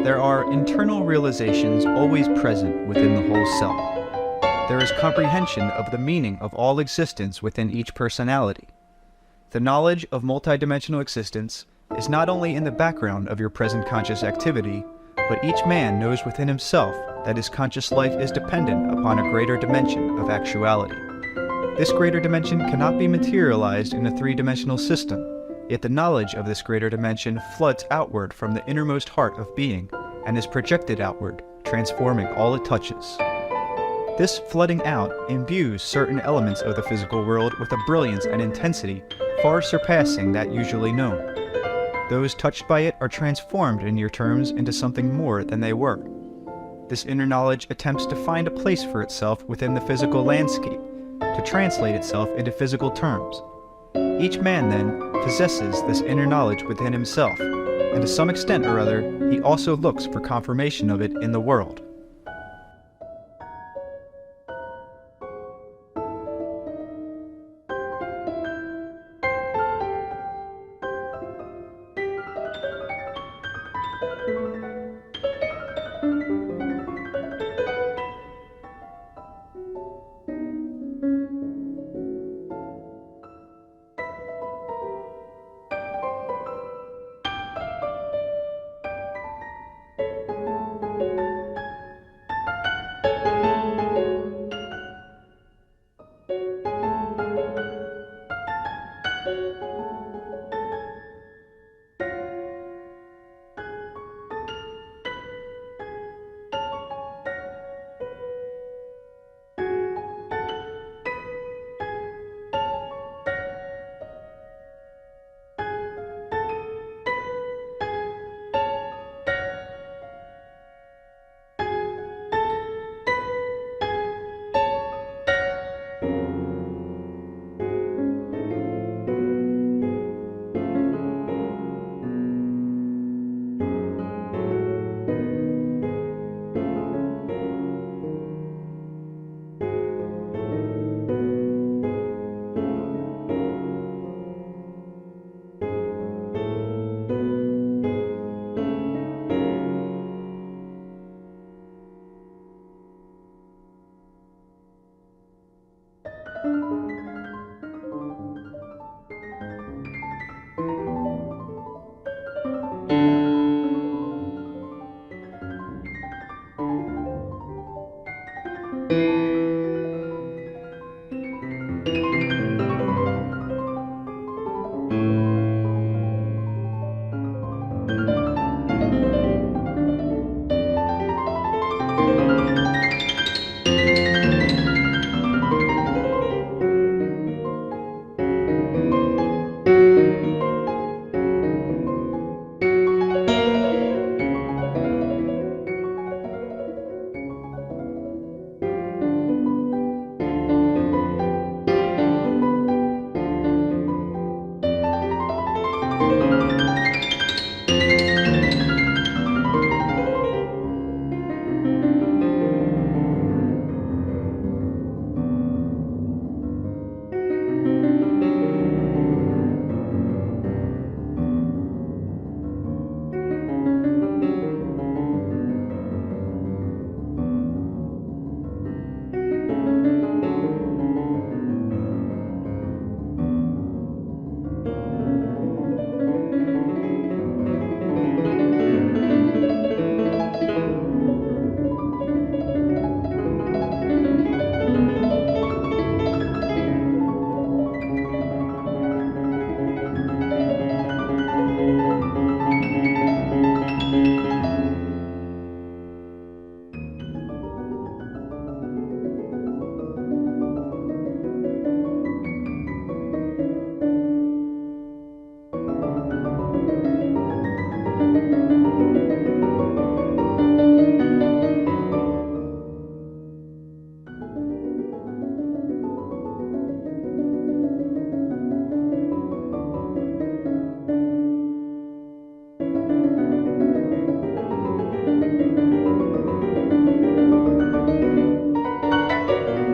There are internal realizations always present within the whole self. There is comprehension of the meaning of all existence within each personality. The knowledge of multidimensional existence is not only in the background of your present conscious activity, but each man knows within himself that his conscious life is dependent upon a greater dimension of actuality. This greater dimension cannot be materialized in a three-dimensional system, yet the knowledge of this greater dimension floods outward from the innermost heart of being and is projected outward, transforming all it touches. This flooding out imbues certain elements of the physical world with a brilliance and intensity far surpassing that usually known. Those touched by it are transformed in your terms into something more than they were. This inner knowledge attempts to find a place for itself within the physical landscape, to translate itself into physical terms. Each man, then, possesses this inner knowledge within himself, and to some extent or other, he also looks for confirmation of it in the world.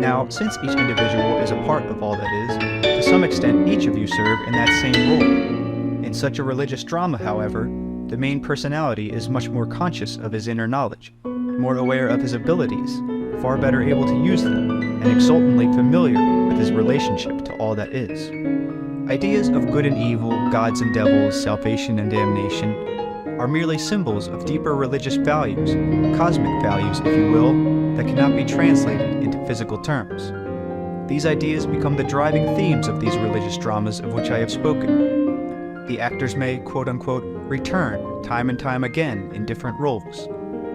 Now, since each individual is a part of all that is, to some extent each of you serve in that same role. In such a religious drama, however, the main personality is much more conscious of his inner knowledge, more aware of his abilities, far better able to use them, and exultantly familiar with his relationship to all that is. Ideas of good and evil, gods and devils, salvation and damnation, are merely symbols of deeper religious values, cosmic values, if you will, that cannot be translated into physical terms. These ideas become the driving themes of these religious dramas of which I have spoken. The actors may, quote-unquote, return time and time again in different roles.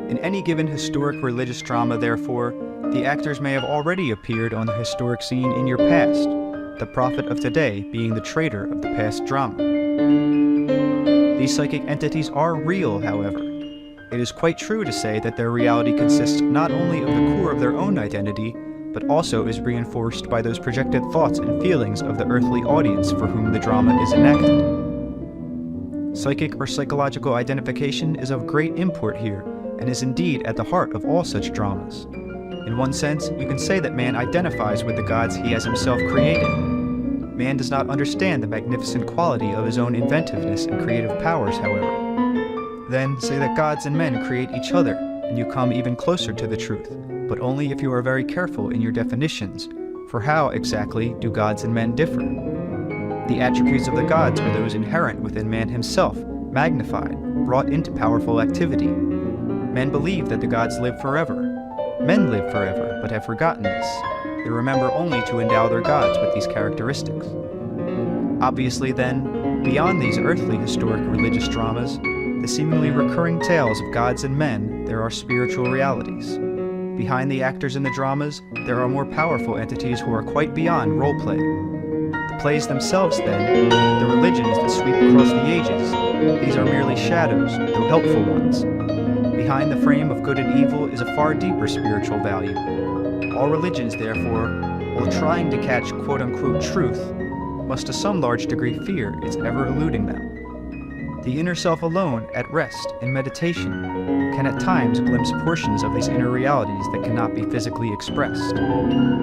In any given historic religious drama, therefore, the actors may have already appeared on the historic scene in your past, the prophet of today being the traitor of the past drama. These psychic entities are real, however. It is quite true to say that their reality consists not only of the core of their own identity, but also is reinforced by those projected thoughts and feelings of the earthly audience for whom the drama is enacted. Psychic or psychological identification is of great import here, and is indeed at the heart of all such dramas. In one sense, you can say that man identifies with the gods he has himself created. Man does not understand the magnificent quality of his own inventiveness and creative powers, however. Then say that gods and men create each other, and you come even closer to the truth, but only if you are very careful in your definitions, for how exactly do gods and men differ? The attributes of the gods are those inherent within man himself, magnified, brought into powerful activity. Men believe that the gods live forever. Men live forever, but have forgotten this. They remember only to endow their gods with these characteristics. Obviously, then, beyond these earthly historic religious dramas, the seemingly recurring tales of gods and men, there are spiritual realities. Behind the actors in the dramas, there are more powerful entities who are quite beyond role-play. The plays themselves, then, the religions that sweep across the ages, these are merely shadows, though helpful ones. Behind the frame of good and evil is a far deeper spiritual value. All religions, therefore, while trying to catch quote-unquote truth, must to some large degree fear its ever eluding them. The inner self alone, at rest, in meditation, can at times glimpse portions of these inner realities that cannot be physically expressed.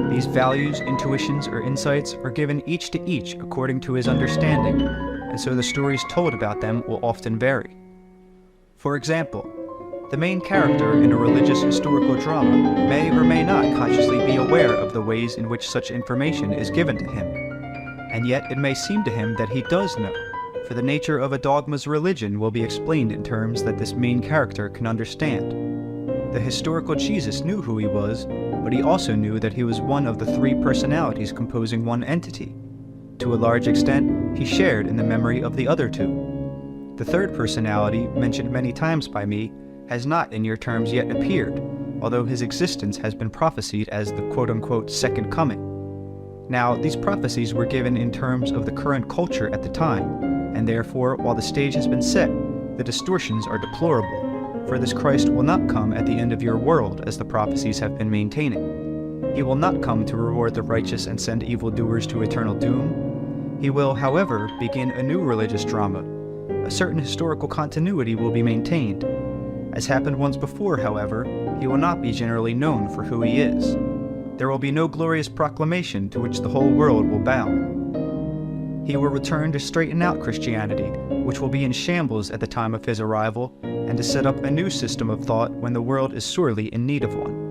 These values, intuitions, or insights are given each to each according to his understanding, and so the stories told about them will often vary. For example, the main character in a religious historical drama may or may not consciously be aware of the ways in which such information is given to him, and yet it may seem to him that he does know, for the nature of a dogma's religion will be explained in terms that this main character can understand. The historical Jesus knew who he was, but he also knew that he was one of the three personalities composing one entity. To a large extent, he shared in the memory of the other two. The third personality, mentioned many times by me, has not in your terms yet appeared, although his existence has been prophesied as the quote-unquote second coming. Now, these prophecies were given in terms of the current culture at the time, and therefore, while the stage has been set, the distortions are deplorable, for this Christ will not come at the end of your world as the prophecies have been maintaining. He will not come to reward the righteous and send evildoers to eternal doom. He will, however, begin a new religious drama. A certain historical continuity will be maintained. As happened once before, however, he will not be generally known for who he is. There will be no glorious proclamation to which the whole world will bow. He will return to straighten out Christianity, which will be in shambles at the time of his arrival, and to set up a new system of thought when the world is sorely in need of one.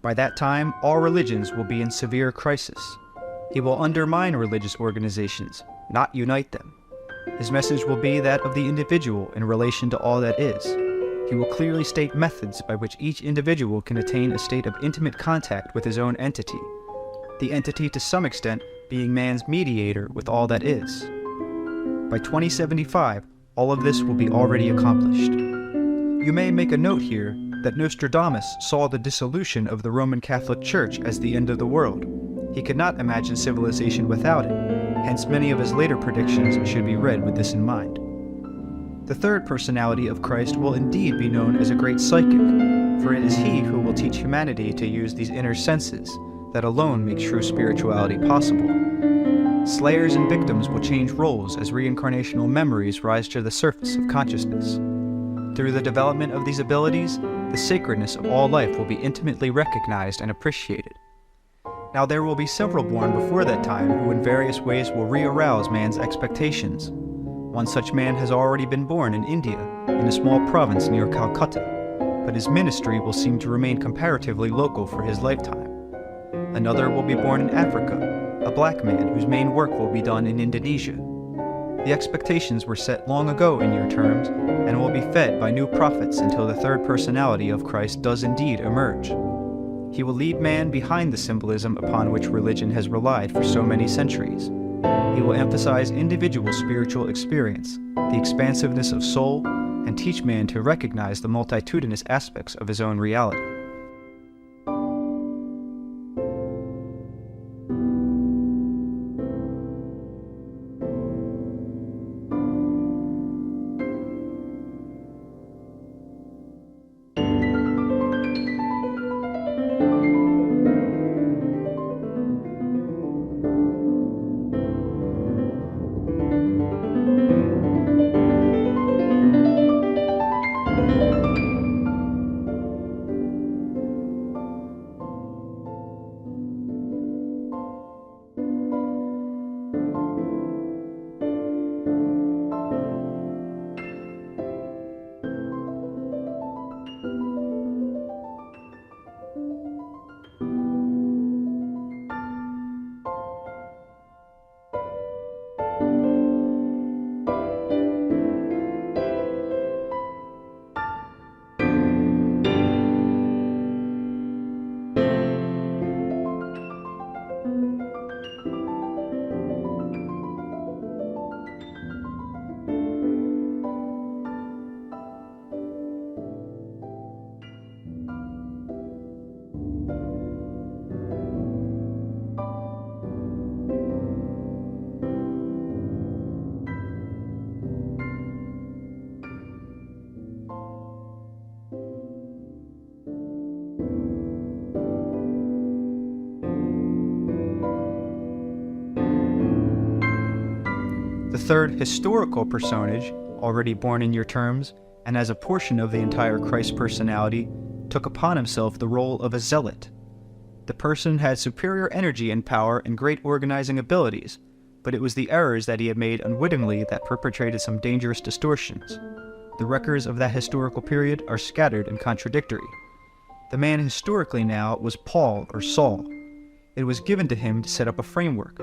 By that time, all religions will be in severe crisis. He will undermine religious organizations, not unite them. His message will be that of the individual in relation to all that is. He will clearly state methods by which each individual can attain a state of intimate contact with his own entity, the entity to some extent being man's mediator with all that is. By 2075, all of this will be already accomplished. You may make a note here that Nostradamus saw the dissolution of the Roman Catholic Church as the end of the world. He could not imagine civilization without it, hence many of his later predictions should be read with this in mind. The third personality of Christ will indeed be known as a great psychic, for it is he who will teach humanity to use these inner senses that alone make true spirituality possible. Slayers and victims will change roles as reincarnational memories rise to the surface of consciousness. Through the development of these abilities, the sacredness of all life will be intimately recognized and appreciated. Now there will be several born before that time who in various ways will re-arouse man's expectations. One such man has already been born in India, in a small province near Calcutta, but his ministry will seem to remain comparatively local for his lifetime. Another will be born in Africa, a black man whose main work will be done in Indonesia. The expectations were set long ago in your terms, and will be fed by new prophets until the third personality of Christ does indeed emerge. He will lead man behind the symbolism upon which religion has relied for so many centuries. He will emphasize individual spiritual experience, the expansiveness of soul, and teach man to recognize the multitudinous aspects of his own reality. The third historical personage, already born in your terms, and as a portion of the entire Christ personality, took upon himself the role of a zealot. The person had superior energy and power and great organizing abilities, but it was the errors that he had made unwittingly that perpetrated some dangerous distortions. The records of that historical period are scattered and contradictory. The man historically now was Paul or Saul. It was given to him to set up a framework,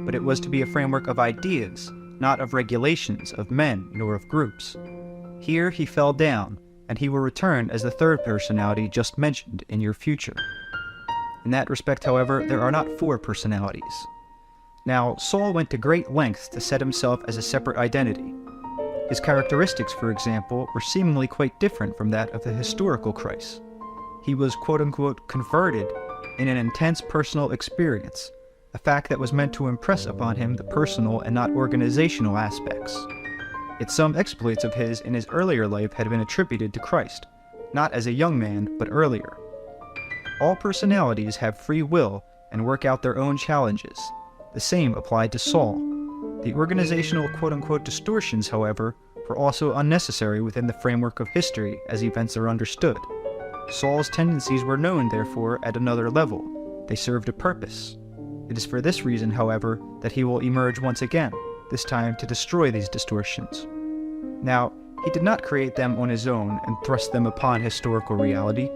but it was to be a framework of ideas, not of regulations of men nor of groups. Here he fell down, and he will return as the third personality just mentioned in your future. In that respect, however, there are not four personalities. Now, Saul went to great lengths to set himself as a separate identity. His characteristics, for example, were seemingly quite different from that of the historical Christ. He was quote-unquote converted in an intense personal experience, a fact that was meant to impress upon him the personal and not organizational aspects. Yet some exploits of his in his earlier life had been attributed to Christ, not as a young man, but earlier. All personalities have free will and work out their own challenges. The same applied to Saul. The organizational quote-unquote distortions, however, were also unnecessary within the framework of history as events are understood. Saul's tendencies were known, therefore, at another level. They served a purpose. It is for this reason, however, that he will emerge once again, this time to destroy these distortions. Now, he did not create them on his own and thrust them upon historical reality.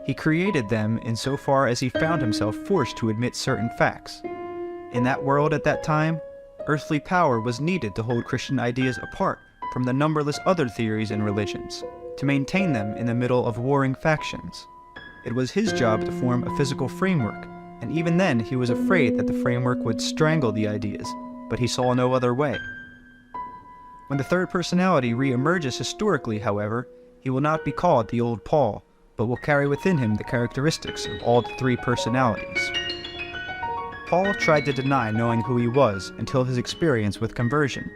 He created them insofar as he found himself forced to admit certain facts. In that world at that time, earthly power was needed to hold Christian ideas apart from the numberless other theories and religions, to maintain them in the middle of warring factions. It was his job to form a physical framework, and even then he was afraid that the framework would strangle the ideas, but he saw no other way. When the third personality re-emerges historically, however, he will not be called the old Paul, but will carry within him the characteristics of all the three personalities. Paul tried to deny knowing who he was until his experience with conversion.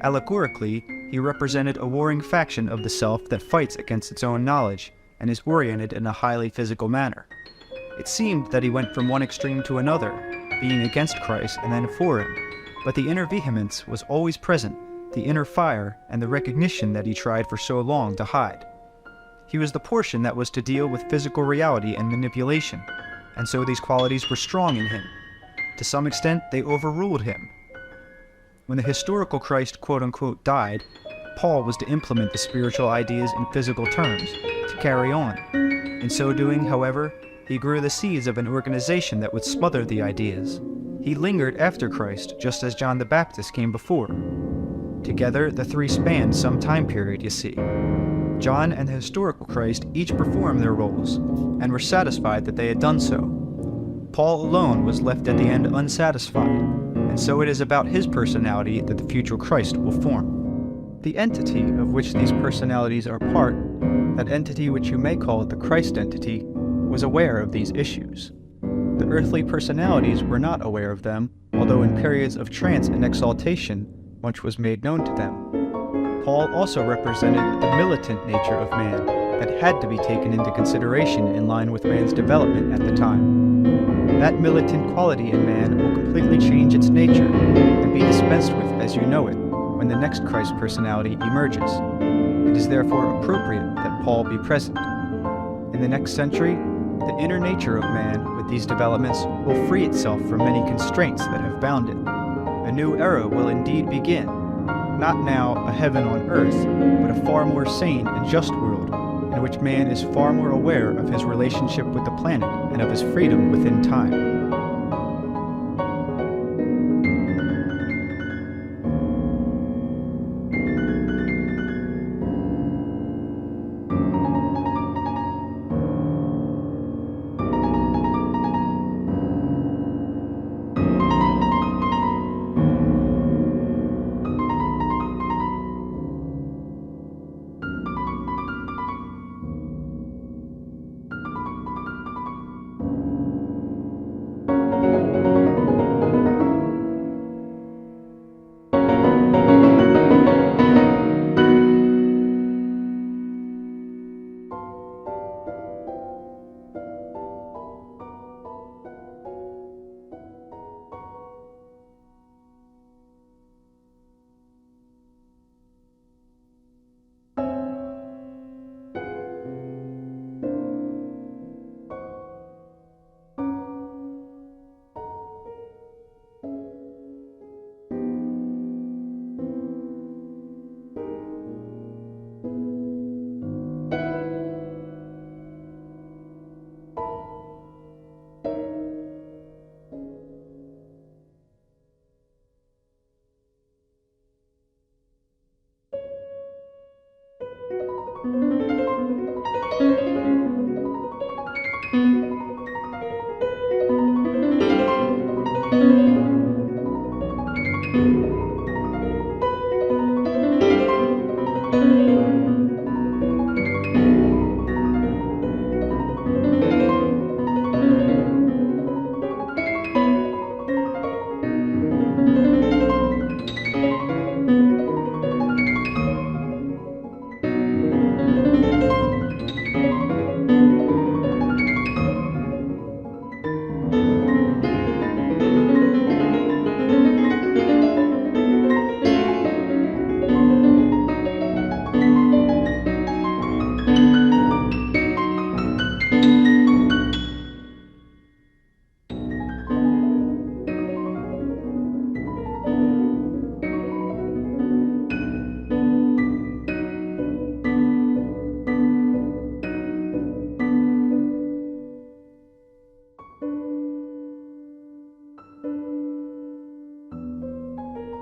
Allegorically, he represented a warring faction of the self that fights against its own knowledge and is oriented in a highly physical manner. It seemed that he went from one extreme to another, being against Christ and then for him, but the inner vehemence was always present, the inner fire, and the recognition that he tried for so long to hide. He was the portion that was to deal with physical reality and manipulation, and so these qualities were strong in him. To some extent, they overruled him. When the historical Christ quote-unquote died, Paul was to implement the spiritual ideas in physical terms, to carry on. In so doing, however, he grew the seeds of an organization that would smother the ideas. He lingered after Christ, just as John the Baptist came before. Together, the three spanned some time period, you see. John and the historical Christ each performed their roles, and were satisfied that they had done so. Paul alone was left at the end unsatisfied, and so it is about his personality that the future Christ will form. The entity of which these personalities are part, that entity which you may call the Christ entity, was aware of these issues. The earthly personalities were not aware of them, although in periods of trance and exaltation, much was made known to them. Paul also represented the militant nature of man that had to be taken into consideration in line with man's development at the time. That militant quality in man will completely change its nature and be dispensed with as you know it when the next Christ personality emerges. It is therefore appropriate that Paul be present. In the next century, the inner nature of man with these developments will free itself from many constraints that have bound it. A new era will indeed begin, not now a heaven on earth, but a far more sane and just world, in which man is far more aware of his relationship with the planet and of his freedom within time.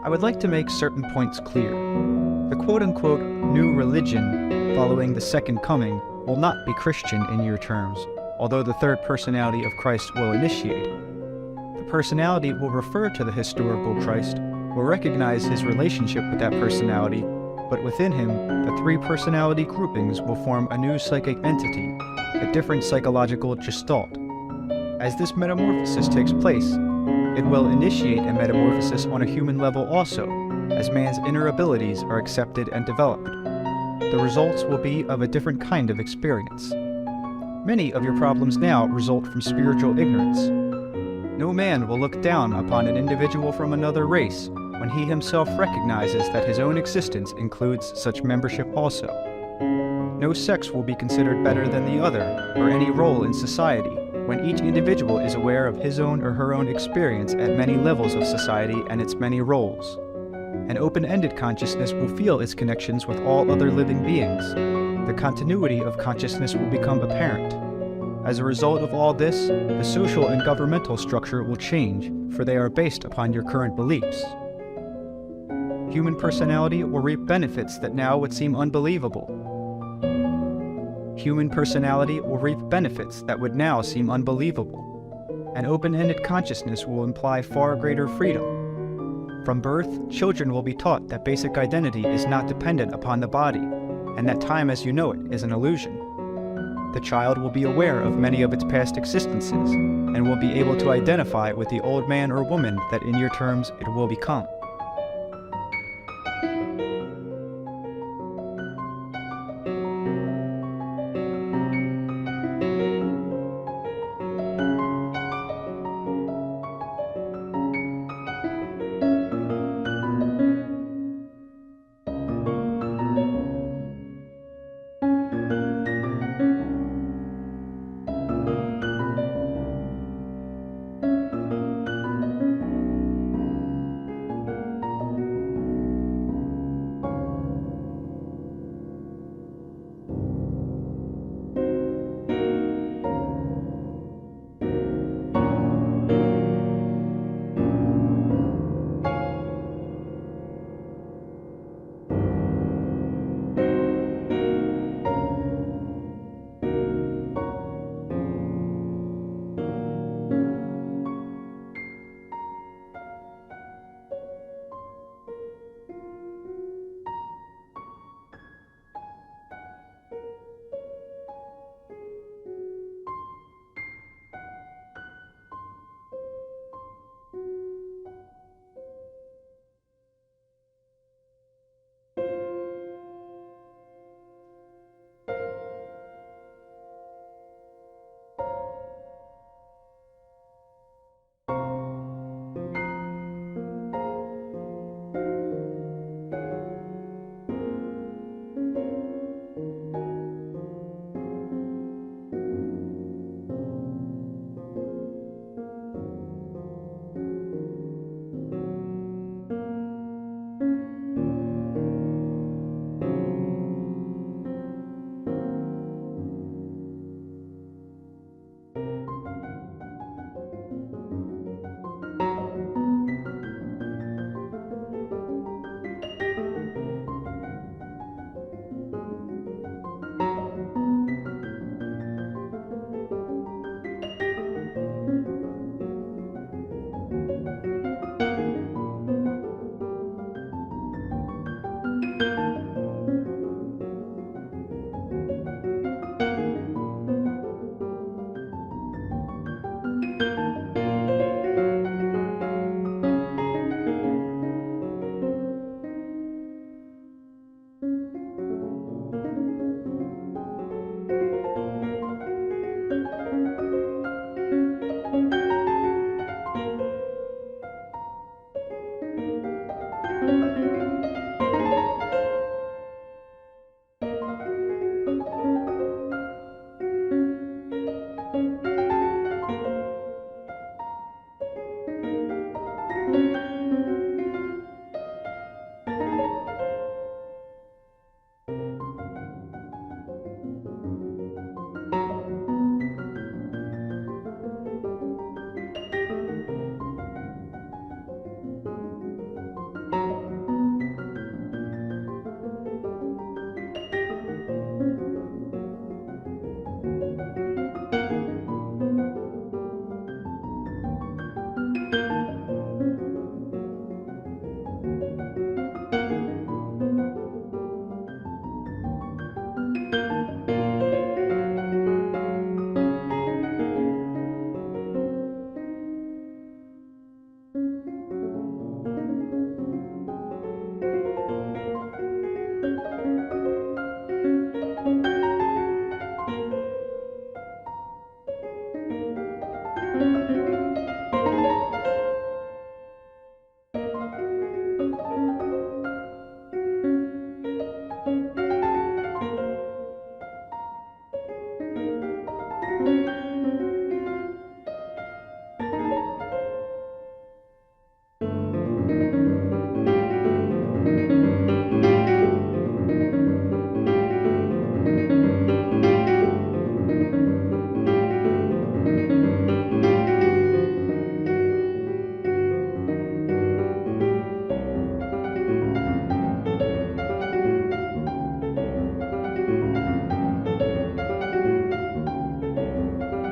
I would like to make certain points clear. The quote-unquote new religion following the second coming will not be Christian in your terms, although the third personality of Christ will initiate it. The personality will refer to the historical Christ, will recognize his relationship with that personality, but within him, the three personality groupings will form a new psychic entity, a different psychological gestalt. As this metamorphosis takes place, it will initiate a metamorphosis on a human level also, as man's inner abilities are accepted and developed. The results will be of a different kind of experience. Many of your problems now result from spiritual ignorance. No man will look down upon an individual from another race when he himself recognizes that his own existence includes such membership also. No sex will be considered better than the other, or any role in society, when each individual is aware of his own or her own experience at many levels of society and its many roles. An open-ended consciousness will feel its connections with all other living beings. The continuity of consciousness will become apparent. As a result of all this, the social and governmental structure will change, for they are based upon your current beliefs. Human personality will reap benefits that now would seem unbelievable. Human personality will reap benefits that would now seem unbelievable. An open-ended consciousness will imply far greater freedom. From birth, children will be taught that basic identity is not dependent upon the body, and that time as you know it is an illusion. The child will be aware of many of its past existences, and will be able to identify with the old man or woman that in your terms it will become.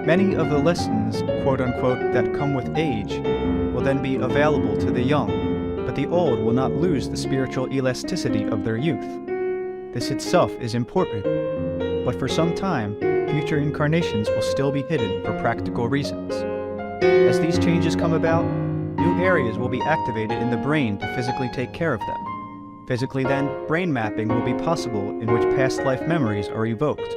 Many of the lessons, quote-unquote, that come with age will then be available to the young, but the old will not lose the spiritual elasticity of their youth. This itself is important, but for some time, future incarnations will still be hidden for practical reasons. As these changes come about, new areas will be activated in the brain to physically take care of them. Physically then, brain mapping will be possible in which past life memories are evoked.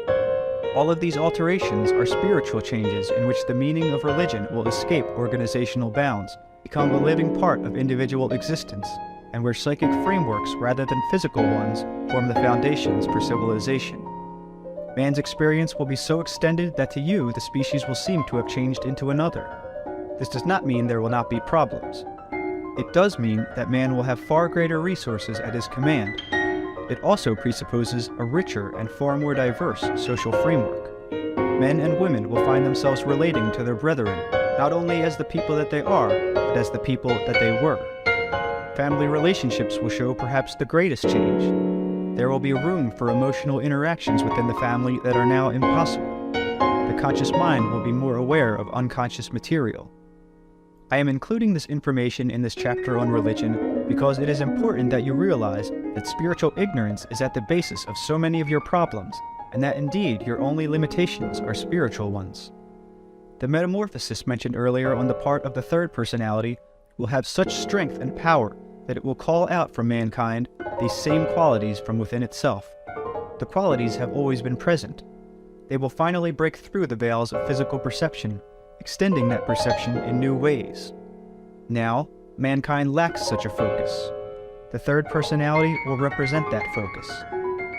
All of these alterations are spiritual changes in which the meaning of religion will escape organizational bounds, become a living part of individual existence, and where psychic frameworks rather than physical ones form the foundations for civilization. Man's experience will be so extended that to you the species will seem to have changed into another. This does not mean there will not be problems. It does mean that man will have far greater resources at his command. It also presupposes a richer and far more diverse social framework. Men and women will find themselves relating to their brethren, not only as the people that they are, but as the people that they were. Family relationships will show perhaps the greatest change. There will be room for emotional interactions within the family that are now impossible. The conscious mind will be more aware of unconscious material. I am including this information in this chapter on religion because it is important that you realize that spiritual ignorance is at the basis of so many of your problems, and that indeed your only limitations are spiritual ones. The metamorphosis mentioned earlier on the part of the third personality will have such strength and power that it will call out from mankind these same qualities from within itself. The qualities have always been present. They will finally break through the veils of physical perception, extending that perception in new ways. Now, mankind lacks such a focus. The third personality will represent that focus.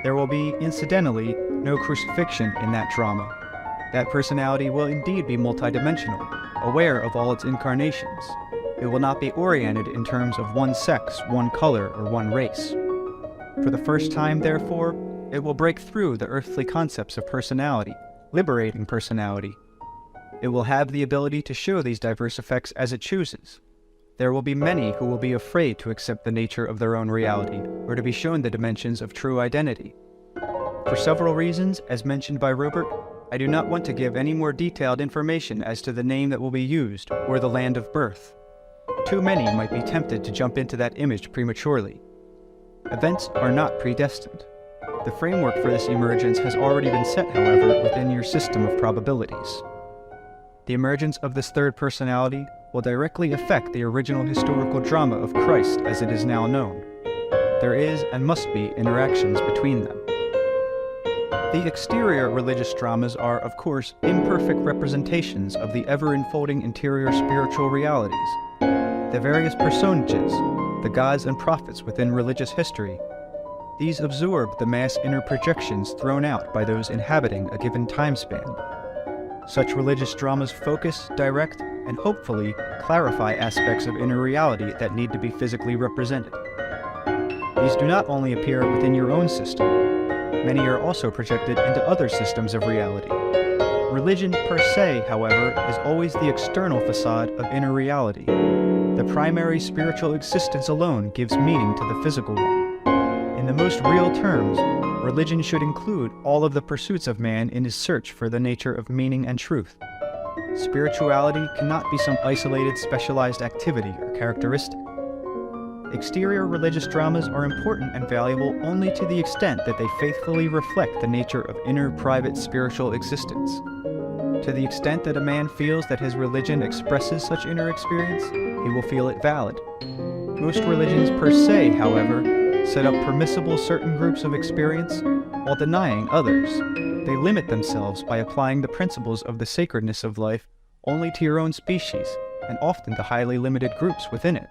There will be, incidentally, no crucifixion in that drama. That personality will indeed be multidimensional, aware of all its incarnations. It will not be oriented in terms of one sex, one color, or one race. For the first time, therefore, it will break through the earthly concepts of personality, liberating personality. It will have the ability to show these diverse effects as it chooses. There will be many who will be afraid to accept the nature of their own reality, or to be shown the dimensions of true identity. For several reasons, as mentioned by Robert, I do not want to give any more detailed information as to the name that will be used, or the land of birth. Too many might be tempted to jump into that image prematurely. Events are not predestined. The framework for this emergence has already been set, however, within your system of probabilities. The emergence of this third personality will directly affect the original historical drama of Christ as it is now known. There is and must be interactions between them. The exterior religious dramas are, of course, imperfect representations of the ever-unfolding interior spiritual realities. The various personages, the gods and prophets within religious history, these absorb the mass inner projections thrown out by those inhabiting a given time span. Such religious dramas focus, direct, and hopefully clarify aspects of inner reality that need to be physically represented. These do not only appear within your own system. Many are also projected into other systems of reality. Religion per se, however, is always the external facade of inner reality. The primary spiritual existence alone gives meaning to the physical one. In the most real terms, religion should include all of the pursuits of man in his search for the nature of meaning and truth. Spirituality cannot be some isolated, specialized activity or characteristic. Exterior religious dramas are important and valuable only to the extent that they faithfully reflect the nature of inner, private, spiritual existence. To the extent that a man feels that his religion expresses such inner experience, he will feel it valid. Most religions per se, however, set up permissible certain groups of experience while denying others. They limit themselves by applying the principles of the sacredness of life only to your own species, and often to highly limited groups within it.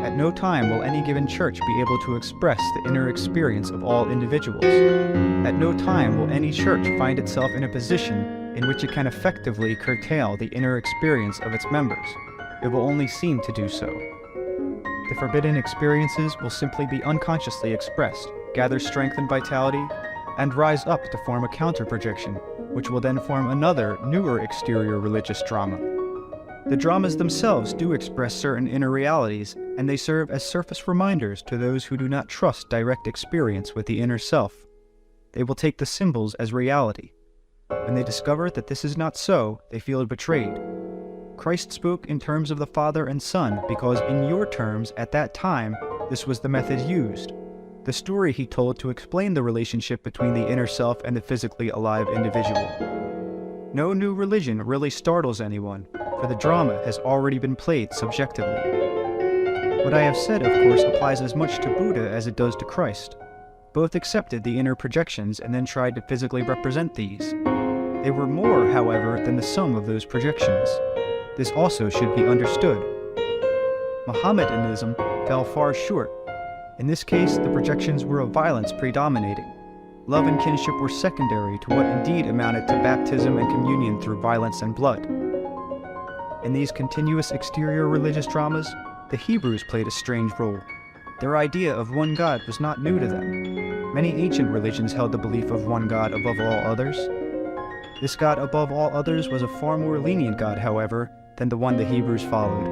At no time will any given church be able to express the inner experience of all individuals. At no time will any church find itself in a position in which it can effectively curtail the inner experience of its members. It will only seem to do so. The forbidden experiences will simply be unconsciously expressed, gather strength and vitality, and rise up to form a counter-projection, which will then form another, newer exterior religious drama. The dramas themselves do express certain inner realities, and they serve as surface reminders to those who do not trust direct experience with the inner self. They will take the symbols as reality. When they discover that this is not so, they feel betrayed. Christ spoke in terms of the Father and Son because in your terms, at that time, this was the method used. The story he told to explain the relationship between the inner self and the physically alive individual. No new religion really startles anyone, for the drama has already been played subjectively. What I have said, of course, applies as much to Buddha as it does to Christ. Both accepted the inner projections and then tried to physically represent these. They were more, however, than the sum of those projections. This also should be understood. Mohammedanism fell far short. In this case, the projections were of violence predominating. Love and kinship were secondary to what indeed amounted to baptism and communion through violence and blood. In these continuous exterior religious dramas, the Hebrews played a strange role. Their idea of one God was not new to them. Many ancient religions held the belief of one God above all others. This God above all others was a far more lenient God, however, than the one the Hebrews followed.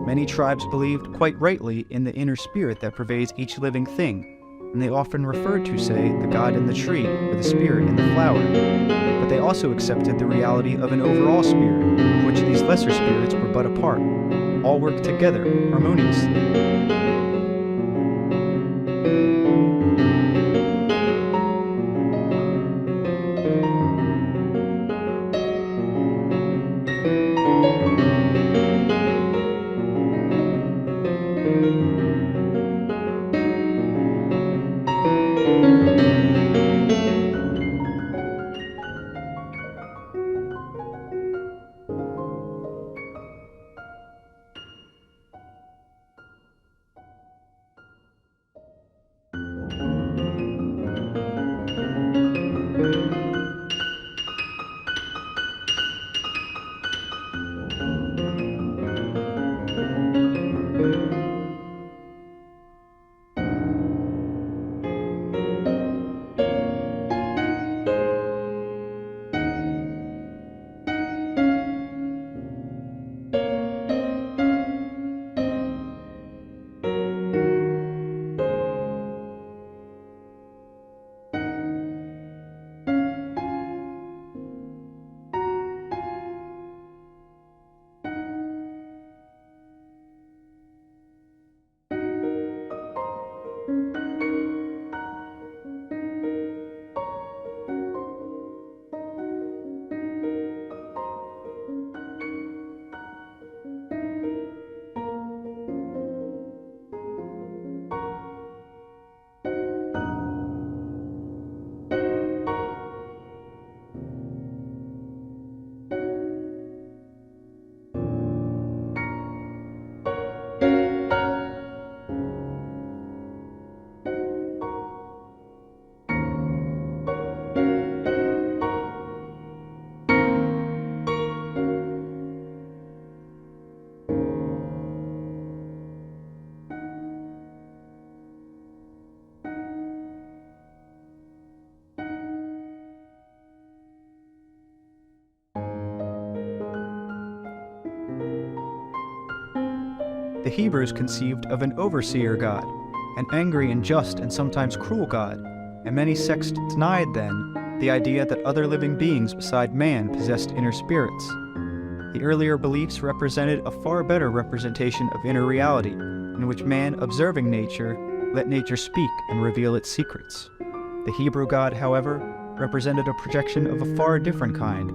Many tribes believed, quite rightly, in the inner spirit that pervades each living thing, and they often referred to, say, the God in the tree, or the spirit in the flower. But they also accepted the reality of an overall spirit, of which these lesser spirits were but a part. All work together, harmoniously. The Hebrews conceived of an overseer God, an angry and just and sometimes cruel God, and many sects denied then the idea that other living beings beside man possessed inner spirits. The earlier beliefs represented a far better representation of inner reality, in which man, observing nature, let nature speak and reveal its secrets. The Hebrew God, however, represented a projection of a far different kind.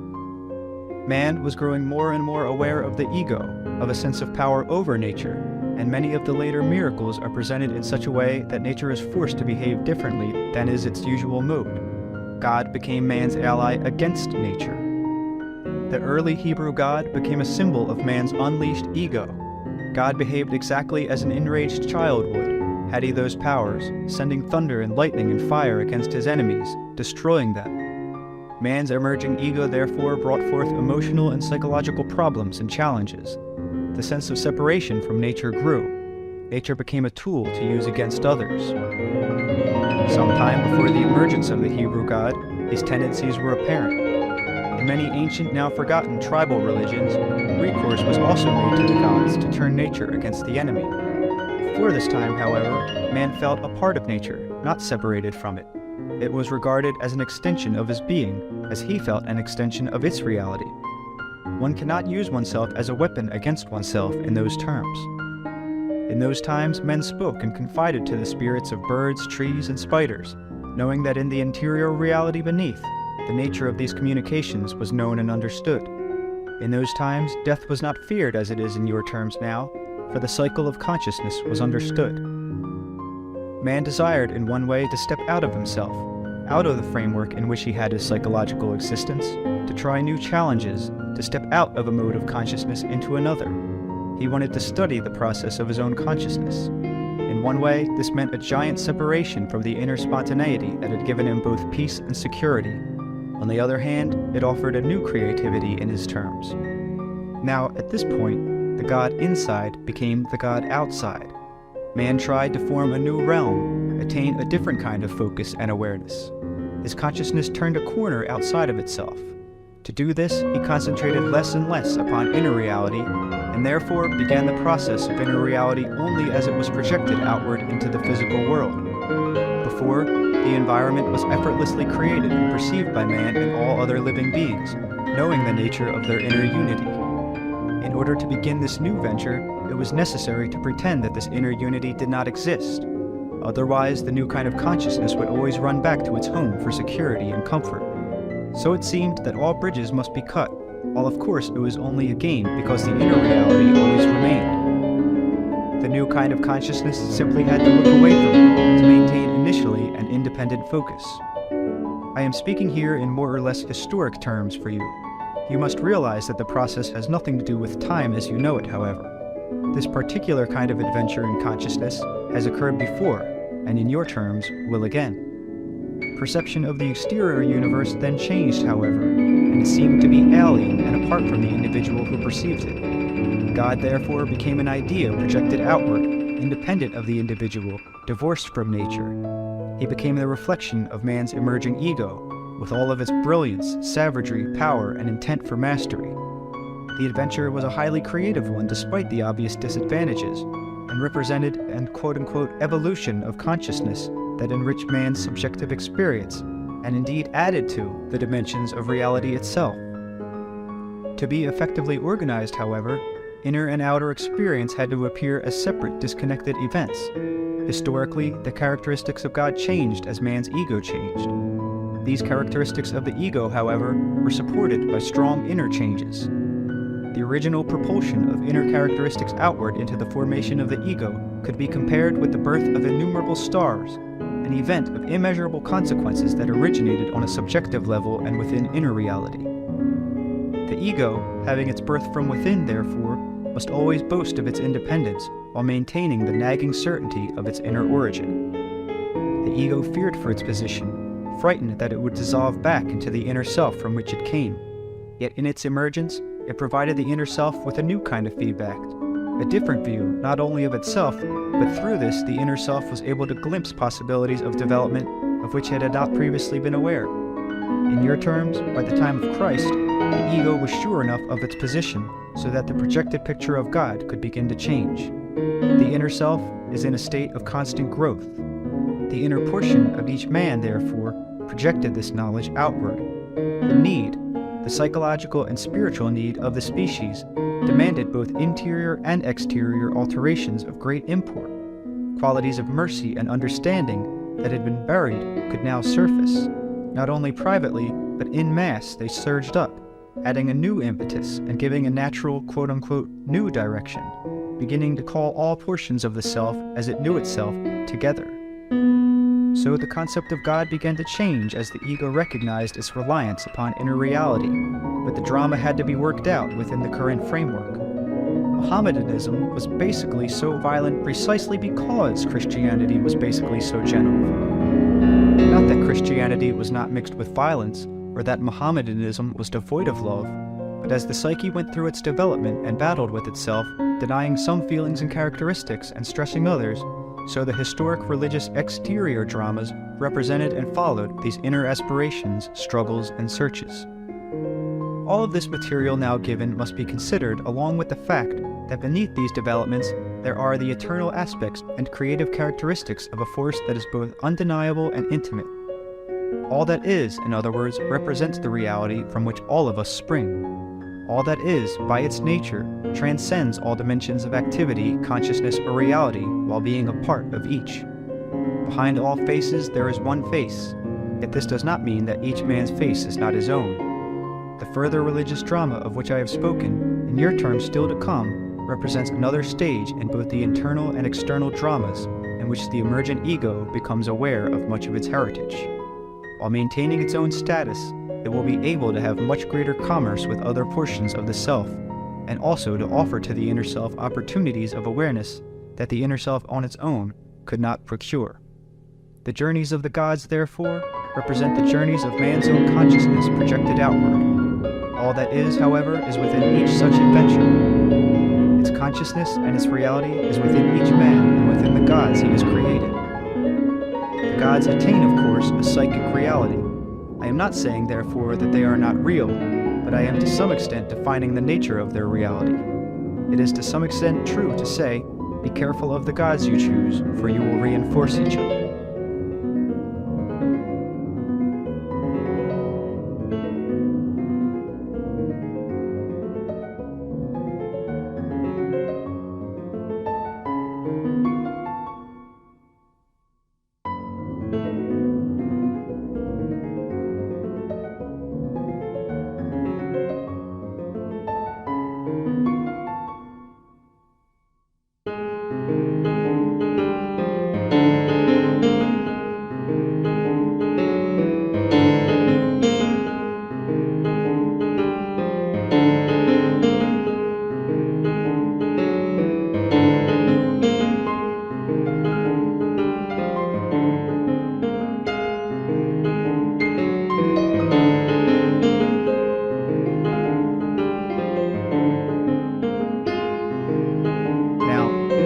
Man was growing more and more aware of the ego, of a sense of power over nature, and many of the later miracles are presented in such a way that nature is forced to behave differently than is its usual mode. God became man's ally against nature. The early Hebrew God became a symbol of man's unleashed ego. God behaved exactly as an enraged child would, had he those powers, sending thunder and lightning and fire against his enemies, destroying them. Man's emerging ego therefore brought forth emotional and psychological problems and challenges. The sense of separation from nature grew. Nature became a tool to use against others. Sometime before the emergence of the Hebrew God, these tendencies were apparent. In many ancient, now forgotten tribal religions, recourse was also made to the gods to turn nature against the enemy. Before this time, however, man felt a part of nature, not separated from it. It was regarded as an extension of his being, as he felt an extension of its reality. One cannot use oneself as a weapon against oneself in those terms. In those times, men spoke and confided to the spirits of birds, trees, and spiders, knowing that in the interior reality beneath, the nature of these communications was known and understood. In those times, death was not feared as it is in your terms now, for the cycle of consciousness was understood. Man desired in one way to step out of himself, out of the framework in which he had his psychological existence, to try new challenges, to step out of a mode of consciousness into another. He wanted to study the process of his own consciousness. In one way, this meant a giant separation from the inner spontaneity that had given him both peace and security. On the other hand, it offered a new creativity in his terms. Now, at this point, the God inside became the God outside. Man tried to form a new realm, attain a different kind of focus and awareness. His consciousness turned a corner outside of itself. To do this, he concentrated less and less upon inner reality, and therefore began the process of inner reality only as it was projected outward into the physical world. Before, the environment was effortlessly created and perceived by man and all other living beings, knowing the nature of their inner unity. In order to begin this new venture, it was necessary to pretend that this inner unity did not exist. Otherwise, the new kind of consciousness would always run back to its home for security and comfort. So it seemed that all bridges must be cut, while of course it was only a gain because the inner reality always remained. The new kind of consciousness simply had to look away from it to maintain initially an independent focus. I am speaking here in more or less historic terms for you. You must realize that the process has nothing to do with time as you know it, however. This particular kind of adventure in consciousness has occurred before, and in your terms, will again. Perception of the exterior universe then changed, however, and it seemed to be alien and apart from the individual who perceived it. God therefore became an idea projected outward, independent of the individual, divorced from nature. He became the reflection of man's emerging ego, with all of its brilliance, savagery, power, and intent for mastery. The adventure was a highly creative one despite the obvious disadvantages, and represented an quote-unquote evolution of consciousness that enriched man's subjective experience, and indeed added to the dimensions of reality itself. To be effectively organized, however, inner and outer experience had to appear as separate, disconnected events. Historically, the characteristics of God changed as man's ego changed. These characteristics of the ego, however, were supported by strong inner changes. The original propulsion of inner characteristics outward into the formation of the ego could be compared with the birth of innumerable stars, an event of immeasurable consequences that originated on a subjective level and within inner reality. The ego, having its birth from within, therefore, must always boast of its independence while maintaining the nagging certainty of its inner origin. The ego feared for its position, frightened that it would dissolve back into the inner self from which it came. Yet in its emergence, it provided the inner self with a new kind of feedback, a different view not only of itself, but through this the inner self was able to glimpse possibilities of development of which it had not previously been aware. In your terms, by the time of Christ, the ego was sure enough of its position so that the projected picture of God could begin to change. The inner self is in a state of constant growth. The inner portion of each man, therefore, projected this knowledge outward. The need, the psychological and spiritual need of the species, demanded both interior and exterior alterations of great import. Qualities of mercy and understanding that had been buried could now surface. Not only privately, but in mass they surged up, adding a new impetus and giving a natural quote-unquote new direction, beginning to call all portions of the self as it knew itself together. So the concept of God began to change as the ego recognized its reliance upon inner reality, but the drama had to be worked out within the current framework. Mohammedanism was basically so violent precisely because Christianity was basically so gentle. Not that Christianity was not mixed with violence, or that Mohammedanism was devoid of love, but as the psyche went through its development and battled with itself, denying some feelings and characteristics and stressing others, so the historic religious exterior dramas represented and followed these inner aspirations, struggles, and searches. All of this material now given must be considered along with the fact that beneath these developments there are the eternal aspects and creative characteristics of a force that is both undeniable and intimate. All that is, in other words, represents the reality from which all of us spring. All that is, by its nature, transcends all dimensions of activity, consciousness, or reality while being a part of each. Behind all faces there is one face, yet this does not mean that each man's face is not his own. The further religious drama of which I have spoken, in your terms still to come, represents another stage in both the internal and external dramas in which the emergent ego becomes aware of much of its heritage. While maintaining its own status, it will be able to have much greater commerce with other portions of the self, and also to offer to the inner self opportunities of awareness that the inner self on its own could not procure. The journeys of the gods, therefore, represent the journeys of man's own consciousness projected outward. All that is, however, is within each such adventure. Its consciousness and its reality is within each man and within the gods he has created. The gods attain, of course, a psychic reality. I am not saying, therefore, that they are not real, but I am to some extent defining the nature of their reality. It is to some extent true to say, be careful of the gods you choose, for you will reinforce each other.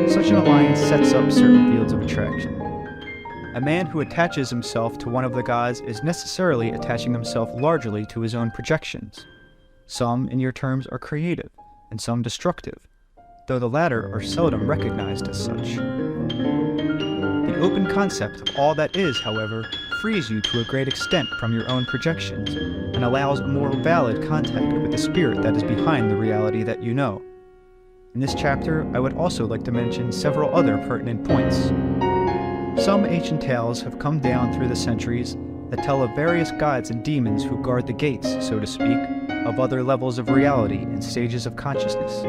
Such an alliance sets up certain fields of attraction. A man who attaches himself to one of the gods is necessarily attaching himself largely to his own projections. Some, in your terms, are creative, and some destructive, though the latter are seldom recognized as such. The open concept of all that is, however, frees you to a great extent from your own projections, and allows a more valid contact with the spirit that is behind the reality that you know. In this chapter, I would also like to mention several other pertinent points. Some ancient tales have come down through the centuries that tell of various gods and demons who guard the gates, so to speak, of other levels of reality and stages of consciousness.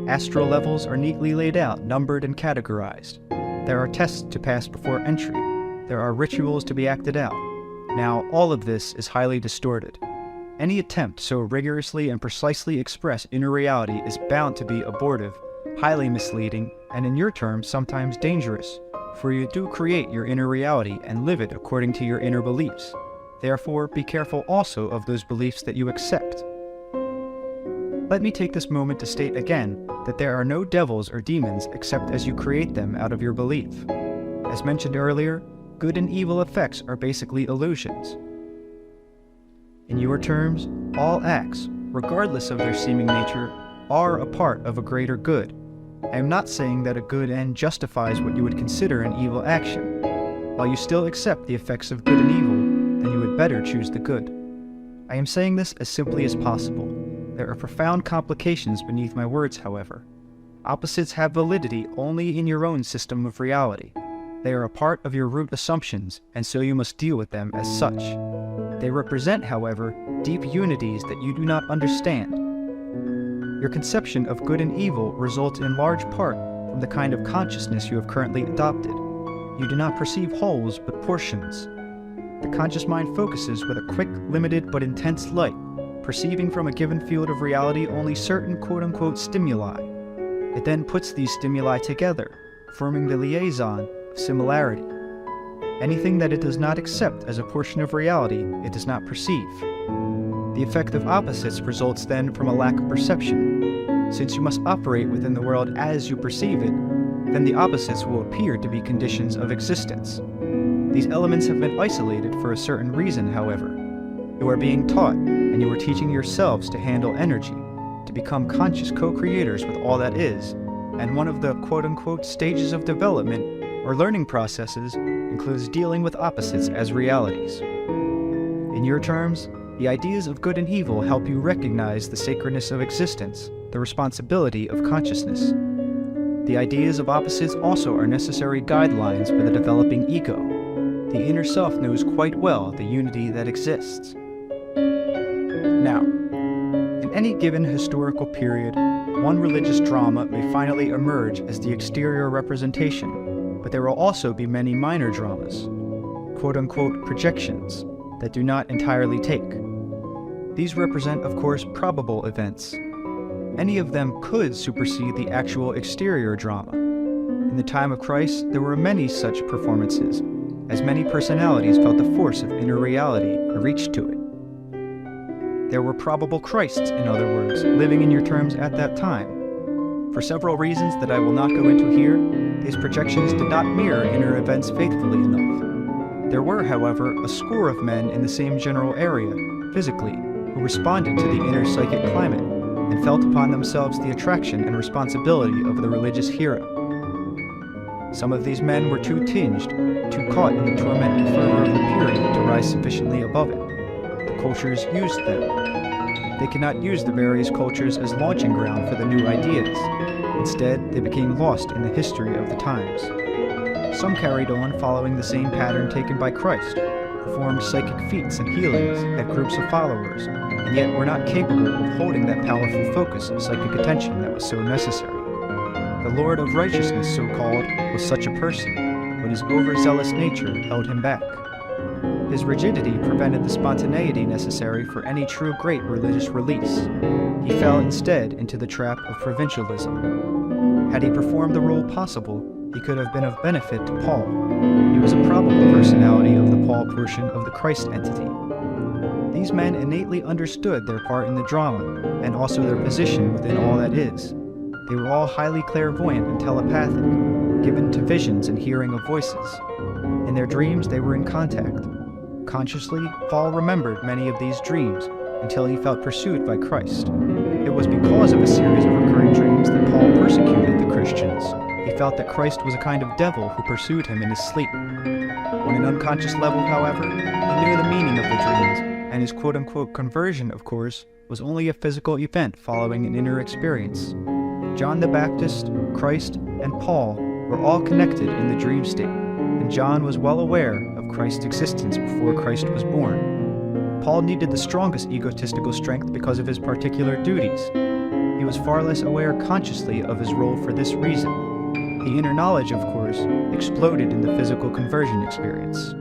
Astral levels are neatly laid out, numbered and categorized. There are tests to pass before entry. There are rituals to be acted out. Now, all of this is highly distorted. Any attempt so rigorously and precisely express inner reality is bound to be abortive, highly misleading, and in your terms sometimes dangerous, for you do create your inner reality and live it according to your inner beliefs. Therefore, be careful also of those beliefs that you accept. Let me take this moment to state again that there are no devils or demons except as you create them out of your belief. As mentioned earlier, good and evil effects are basically illusions. In your terms, all acts, regardless of their seeming nature, are a part of a greater good. I am not saying that a good end justifies what you would consider an evil action. While you still accept the effects of good and evil, then you would better choose the good. I am saying this as simply as possible. There are profound complications beneath my words, however. Opposites have validity only in your own system of reality. They are a part of your root assumptions, and so you must deal with them as such. They represent, however, deep unities that you do not understand. Your conception of good and evil results in large part from the kind of consciousness you have currently adopted. You do not perceive wholes, but portions. The conscious mind focuses with a quick, limited, but intense light, perceiving from a given field of reality only certain quote-unquote stimuli. It then puts these stimuli together, forming the liaison of similarity. Anything that it does not accept as a portion of reality, it does not perceive. The effect of opposites results then from a lack of perception. Since you must operate within the world as you perceive it, then the opposites will appear to be conditions of existence. These elements have been isolated for a certain reason, however. You are being taught, and you are teaching yourselves to handle energy, to become conscious co-creators with all that is, and one of the quote-unquote stages of development or learning processes includes dealing with opposites as realities. In your terms, the ideas of good and evil help you recognize the sacredness of existence, the responsibility of consciousness. The ideas of opposites also are necessary guidelines for the developing ego. The inner self knows quite well the unity that exists. Now, in any given historical period, one religious drama may finally emerge as the exterior representation, but there will also be many minor dramas, quote-unquote projections, that do not entirely take. These represent, of course, probable events. Any of them could supersede the actual exterior drama. In the time of Christ, there were many such performances, as many personalities felt the force of inner reality and reached to it. There were probable Christs, in other words, living in your terms at that time. For several reasons that I will not go into here, these projections did not mirror inner events faithfully enough. There were, however, a score of men in the same general area, physically, who responded to the inner psychic climate and felt upon themselves the attraction and responsibility of the religious hero. Some of these men were too tinged, too caught in the tormenting fervor of the period to rise sufficiently above it. The cultures used them. They could not use the various cultures as launching ground for the new ideas. Instead, they became lost in the history of the times. Some carried on following the same pattern taken by Christ, performed psychic feats and healings, had groups of followers, and yet were not capable of holding that powerful focus of psychic attention that was so necessary. The Lord of Righteousness, so-called, was such a person, but his overzealous nature held him back. His rigidity prevented the spontaneity necessary for any true great religious release. He fell instead into the trap of provincialism. Had he performed the role possible, he could have been of benefit to Paul. He was a probable personality of the Paul portion of the Christ entity. These men innately understood their part in the drama, and also their position within all that is. They were all highly clairvoyant and telepathic, given to visions and hearing of voices. In their dreams, they were in contact. Consciously, Paul remembered many of these dreams until he felt pursued by Christ. It was because of a series of recurring dreams that Paul persecuted the Christians. He felt that Christ was a kind of devil who pursued him in his sleep. On an unconscious level, however, he knew the meaning of the dreams, and his quote-unquote conversion, of course, was only a physical event following an inner experience. John the Baptist, Christ, and Paul were all connected in the dream state, and John was well aware of Christ's existence before Christ was born. Paul needed the strongest egotistical strength because of his particular duties. He was far less aware consciously of his role for this reason. The inner knowledge, of course, exploded in the physical conversion experience.